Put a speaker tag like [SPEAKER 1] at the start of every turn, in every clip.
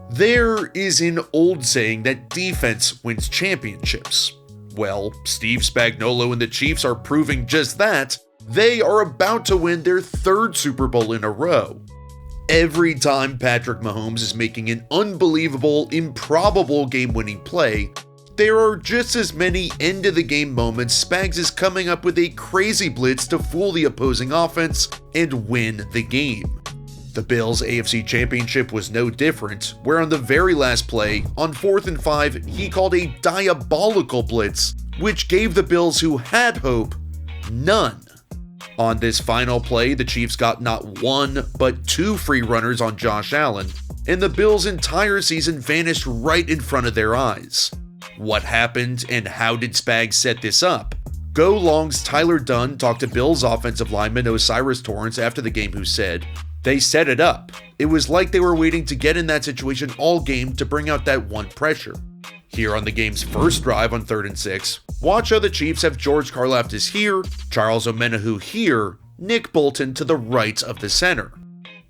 [SPEAKER 1] There is an old saying that defense wins championships. Well, Steve Spagnuolo and the Chiefs are proving just that. They are about to win their third Super Bowl in a row. Every time Patrick Mahomes is making an unbelievable, improbable game-winning play, there are just as many end-of-the-game moments Spags is coming up with a crazy blitz to fool the opposing offense and win the game. The Bills' AFC Championship was no different, where on the very last play, on 4th and 5, he called a diabolical blitz, which gave the Bills who had hope, none. On this final play, the Chiefs got not one, but two free runners on Josh Allen, and the Bills' entire season vanished right in front of their eyes. What happened and how did Spags set this up? Go Long's Tyler Dunn talked to Bills offensive lineman O'Cyrus Torrence after the game, who said, "They set it up. It was like they were waiting to get in that situation all game to bring out that one pressure." Here on the game's first drive on 3rd and 6, watch how the Chiefs have George Karlaftis here, Charles Omenihu here, Nick Bolton to the right of the center.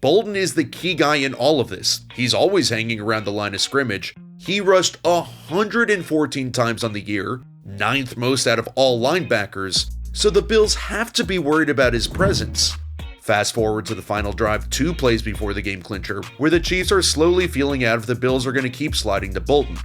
[SPEAKER 1] Bolton is the key guy in all of this. He's always hanging around the line of scrimmage. He rushed 114 times on the year, 9th most out of all linebackers, so the Bills have to be worried about his presence. Fast forward to the final drive 2 plays before the game clincher, where the Chiefs are slowly feeling out if the Bills are going to keep sliding to Bolton.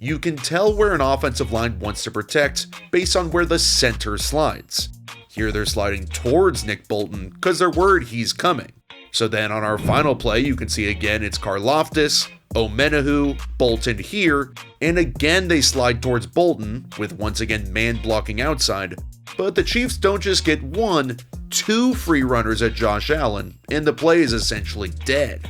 [SPEAKER 1] You can tell where an offensive line wants to protect based on where the center slides. Here they're sliding towards Nick Bolton because they're worried he's coming. So then on our final play, you can see again it's Karlaftis, Omenihu, Bolton here, and again they slide towards Bolton, with once again man blocking outside. But the Chiefs don't just get one, 2 free runners at Josh Allen, and the play is essentially dead.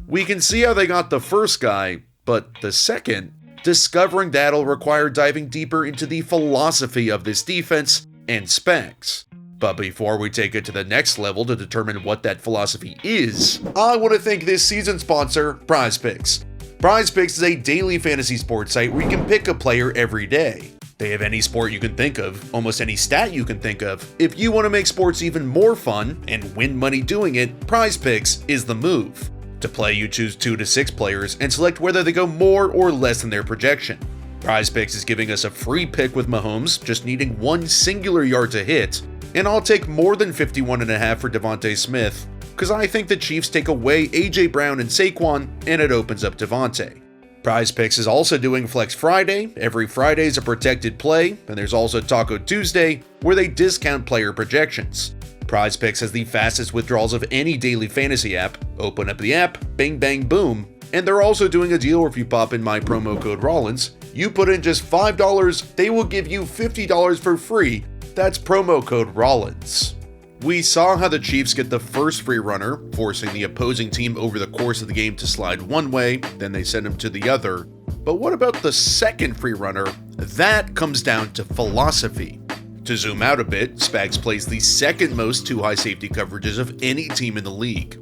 [SPEAKER 1] We can see how they got the first guy, but the second, discovering that'll require diving deeper into the philosophy of this defense and Spags. But before we take it to the next level to determine what that philosophy is, I want to thank this season's sponsor, PrizePicks. PrizePicks is a daily fantasy sports site where you can pick a player every day. They have any sport you can think of, almost any stat you can think of. If you want to make sports even more fun and win money doing it, PrizePicks is the move. To play, you choose 2 to 6 players and select whether they go more or less than their projection. PrizePicks is giving us a free pick with Mahomes, just needing one singular yard to hit, and I'll take more than 51.5 for Devontae Smith, because I think the Chiefs take away AJ Brown and Saquon, and it opens up Devontae. PrizePicks is also doing Flex Friday. Every Friday is a protected play, and there's also Taco Tuesday, where they discount player projections. PrizePicks has the fastest withdrawals of any daily fantasy app. Open up the app, bing bang boom, and they're also doing a deal where if you pop in my promo code Rollins, you put in just $5, they will give you $50 for free. That's promo code Rollins. We saw how the Chiefs get the first free runner, forcing the opposing team over the course of the game to slide one way, then they send him to the other. But what about the second free runner? That comes down to philosophy. To zoom out a bit, Spags plays the second most 2 high safety coverages of any team in the league.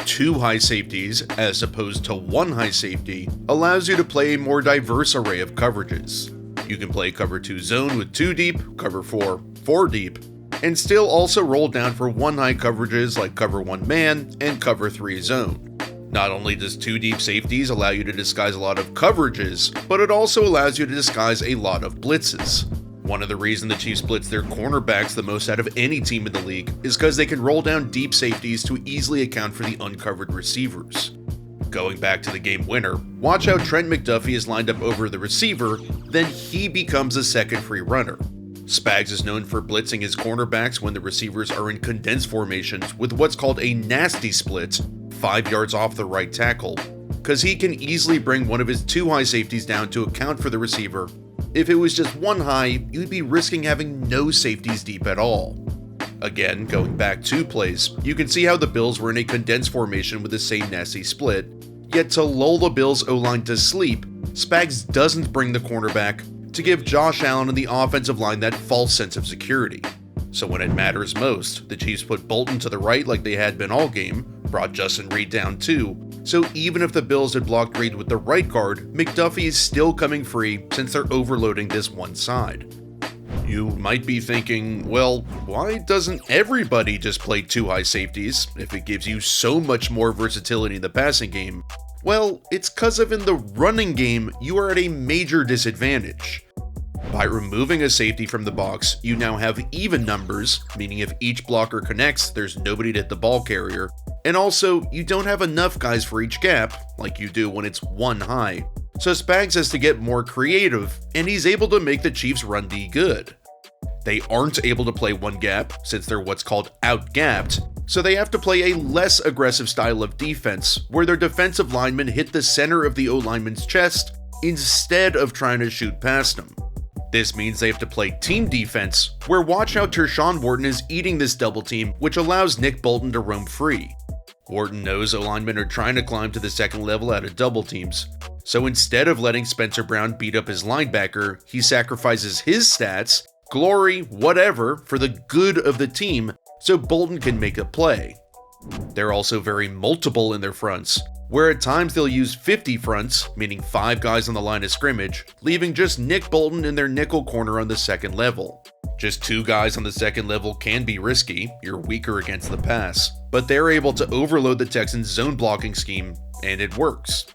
[SPEAKER 1] 2 high safeties, as opposed to 1 high safety, allows you to play a more diverse array of coverages. You can play cover 2 zone with 2 deep, cover 4, 4 deep, and still also roll down for 1 high coverages like cover 1 man and cover 3 zone. Not only does 2 deep safeties allow you to disguise a lot of coverages, but it also allows you to disguise a lot of blitzes. One of the reasons the Chiefs blitz their cornerbacks the most out of any team in the league is because they can roll down deep safeties to easily account for the uncovered receivers. Going back to the game winner, watch how Trent McDuffie is lined up over the receiver, then he becomes a second free runner. Spags is known for blitzing his cornerbacks when the receivers are in condensed formations with what's called a nasty split, 5 yards off the right tackle, because he can easily bring one of his 2 high safeties down to account for the receiver. If it was just 1 high, you'd be risking having no safeties deep at all. Again, going back 2 plays, you can see how the Bills were in a condensed formation with the same nasty split, yet to lull the Bills O-line to sleep, Spags doesn't bring the cornerback to give Josh Allen and the offensive line that false sense of security. So when it matters most, the Chiefs put Bolton to the right like they had been all game, brought Justin Reed down too, so even if the Bills had blocked Reed with the right guard, McDuffie is still coming free since they're overloading this one side. You might be thinking, well, why doesn't everybody just play 2 high safeties if it gives you so much more versatility in the passing game? Well, it's cause of in the running game, you are at a major disadvantage. By removing a safety from the box, you now have even numbers, meaning if each blocker connects, there's nobody to hit the ball carrier, and also, you don't have enough guys for each gap, like you do when it's one high. So Spags has to get more creative, and he's able to make the Chiefs' run D good. They aren't able to play one gap, since they're what's called out-gapped, so they have to play a less aggressive style of defense, where their defensive linemen hit the center of the O-lineman's chest, instead of trying to shoot past him. This means they have to play team defense, where watch out Tershawn Wharton is eating this double team, which allows Nick Bolton to roam free. Wharton knows O-linemen are trying to climb to the second level out of double teams, so instead of letting Spencer Brown beat up his linebacker, he sacrifices his stats, glory, whatever, for the good of the team, so Bolton can make a play. They're also very multiple in their fronts, where at times they'll use 50 fronts, meaning 5 guys on the line of scrimmage, leaving just Nick Bolton in their nickel corner on the second level. Just 2 guys on the second level can be risky, you're weaker against the pass, but they're able to overload the Texans' zone blocking scheme, and it works.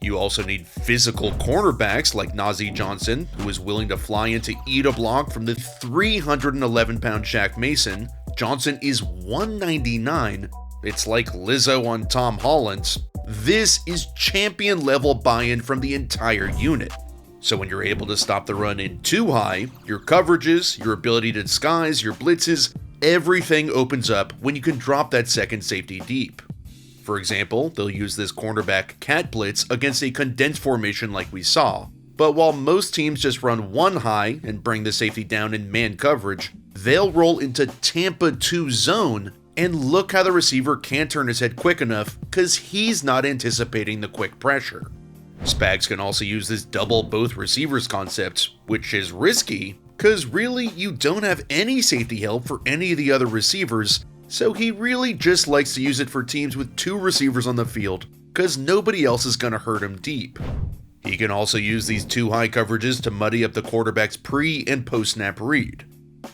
[SPEAKER 1] You also need physical cornerbacks like Najee Johnson, who is willing to fly in to eat a block from the 311-pound Shaq Mason. Johnson is 199, it's like Lizzo on Tom Holland. This is champion-level buy-in from the entire unit. So when you're able to stop the run in too high, your coverages, your ability to disguise, your blitzes, everything opens up when you can drop that second safety deep. For example, they'll use this cornerback cat blitz against a condensed formation like we saw. But while most teams just run one high and bring the safety down in man coverage, they'll roll into Tampa 2 zone, and look how the receiver can't turn his head quick enough because he's not anticipating the quick pressure. Spags can also use this double both receivers concept, which is risky, because really you don't have any safety help for any of the other receivers, so he really just likes to use it for teams with 2 receivers on the field, because nobody else is going to hurt him deep. He can also use these 2 high coverages to muddy up the quarterback's pre- and post-snap read.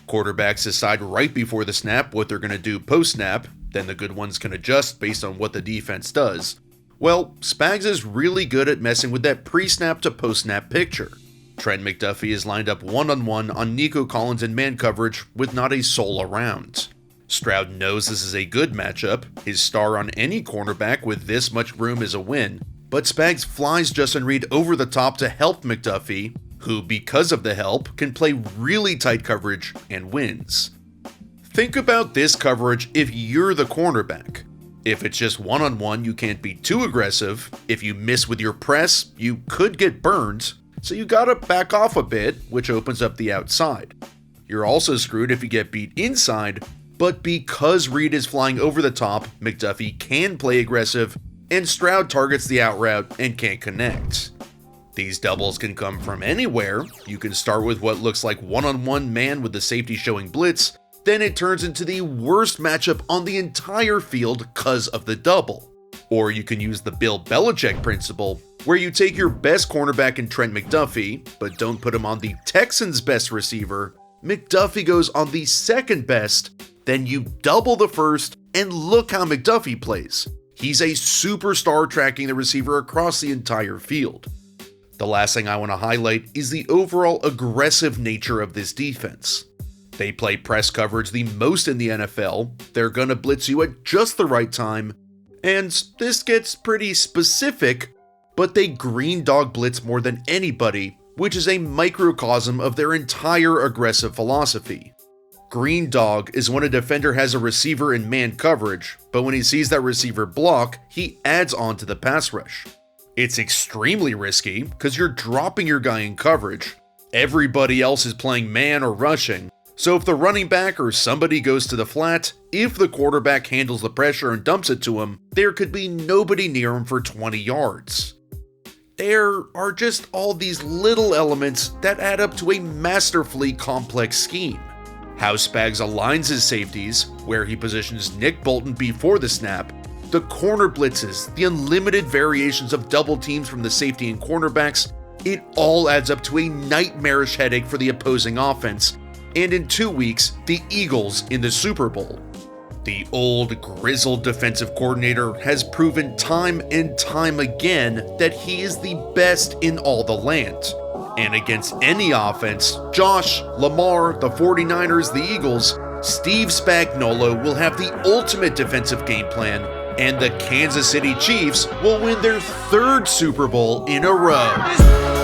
[SPEAKER 1] Quarterbacks decide right before the snap what they're going to do post-snap, then the good ones can adjust based on what the defense does. Well, Spags is really good at messing with that pre-snap to post-snap picture. Trent McDuffie is lined up one-on-one on Nico Collins in man coverage with not a soul around. Stroud knows this is a good matchup, his star on any cornerback with this much room is a win, but Spags flies Justin Reid over the top to help McDuffie, who, because of the help, can play really tight coverage and wins. Think about this coverage if you're the cornerback. If it's just one-on-one, you can't be too aggressive. If you miss with your press, you could get burned, so you gotta back off a bit, which opens up the outside. You're also screwed if you get beat inside, but because Reid is flying over the top, McDuffie can play aggressive, and Stroud targets the out route and can't connect. These doubles can come from anywhere. You can start with what looks like one-on-one man with the safety showing blitz, then it turns into the worst matchup on the entire field because of the double. Or you can use the Bill Belichick principle, where you take your best cornerback in Trent McDuffie, but don't put him on the Texans' best receiver. McDuffie goes on the second best, then you double the first, and look how McDuffie plays. He's a superstar tracking the receiver across the entire field. The last thing I want to highlight is the overall aggressive nature of this defense. They play press coverage the most in the NFL, they're gonna blitz you at just the right time, and this gets pretty specific, but they green dog blitz more than anybody, which is a microcosm of their entire aggressive philosophy. Green dog is when a defender has a receiver in man coverage, but when he sees that receiver block, he adds on to the pass rush. It's extremely risky because you're dropping your guy in coverage. Everybody else is playing man or rushing, so if the running back or somebody goes to the flat, if the quarterback handles the pressure and dumps it to him, there could be nobody near him for 20 yards. There are just all these little elements that add up to a masterfully complex scheme. How Spags aligns his safeties, where he positions Nick Bolton before the snap, the corner blitzes, the unlimited variations of double teams from the safety and cornerbacks, it all adds up to a nightmarish headache for the opposing offense, and in 2 weeks, the Eagles in the Super Bowl. The old, grizzled defensive coordinator has proven time and time again that he is the best in all the land. And against any offense, Josh, Lamar, the 49ers, the Eagles, Steve Spagnuolo will have the ultimate defensive game plan, and the Kansas City Chiefs will win their third Super Bowl in a row.